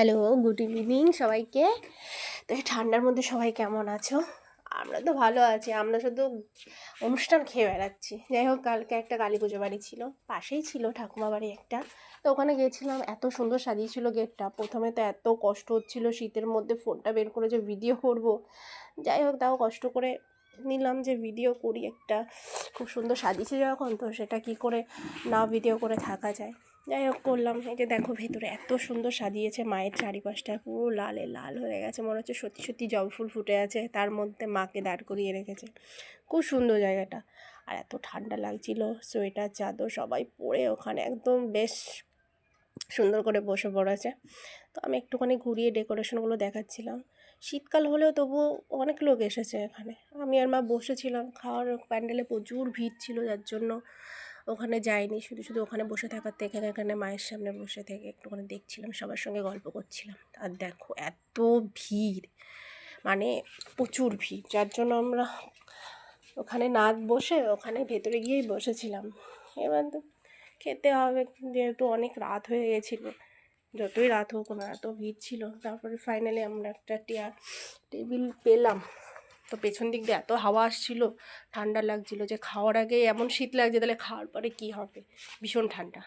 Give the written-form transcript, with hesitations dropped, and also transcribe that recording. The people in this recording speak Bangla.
হ্যালো, গুড ইভিনিং সবাইকে। তো এই ঠান্ডার মধ্যে সবাই কেমন আছো? আমরা তো ভালো আছি, আমরা শুধু অনুষ্ঠান খেয়ে বেড়াচ্ছি। যাই হোক, কালকে একটা কালী পুজো বাড়ি ছিল, পাশেই ছিল ঠাকুমা বাড়ি একটা। তো ওখানে গিয়েছিলাম, এত সুন্দর সাজিয়েছিল গেটটা। প্রথমে তো এত কষ্ট হচ্ছিল শীতের মধ্যে ফোনটা বের করে যে ভিডিও করব। যাই হোক, তাও কষ্ট করে নিলাম যে ভিডিও করি একটা। খুব সুন্দর সাজিয়েছে যখন, তো সেটা কি করে না ভিডিও করে থাকা যায়। যাই হোক, করলাম। এই যে দেখো, ভেতরে এত সুন্দর সাজিয়েছে, মায়ের চারিপাশটা পুরো লালে লাল হয়ে গেছে, মনে হচ্ছে সত্যি সত্যি জবা ফুল ফুটে আছে, তার মধ্যে মাকে দাঁড় করিয়ে রেখেছে। খুব সুন্দর জায়গাটা। আর এত ঠান্ডা লাগছিল, সোয়েটার চাদর সবাই পরে ওখানে একদম বেশ সুন্দর করে বসে পড়েছে। তো আমি একটুখানি ঘুরিয়ে ডেকোরেশনগুলো দেখাচ্ছিলাম। শীতকাল হলেও তবুও অনেক লোক এসেছে এখানে। আমি আর মা বসেছিলাম, খাওয়ার প্যান্ডেলে প্রচুর ভিড় ছিল, যার জন্য ওখানে যাইনি। শুধু শুধু ওখানে বসে থাকার থেকে এখানে মায়ের সামনে বসে থেকে একটুখানি দেখছিলাম, সবার সঙ্গে গল্প করছিলাম। আর দেখো এত ভিড়, মানে প্রচুর ভিড়, যার জন্য আমরা ওখানে না বসে ওখানে ভেতরে গিয়েই বসেছিলাম। এবার তো খেতে হবে, যেহেতু অনেক রাত হয়ে গেছিলো। যতই রাত হোক না, এত ভিড় ছিল। তারপরে ফাইনালি আমরা একটা টেবিল পেলাম। তো পেছন দিক দিয়ে এত হাওয়া আসছিল, ঠান্ডা লাগছিল, যে খাওয়ার আগে এমন শীত লাগছে, তাহলে খাওয়ার পরে কী হবে, ভীষণ ঠান্ডা।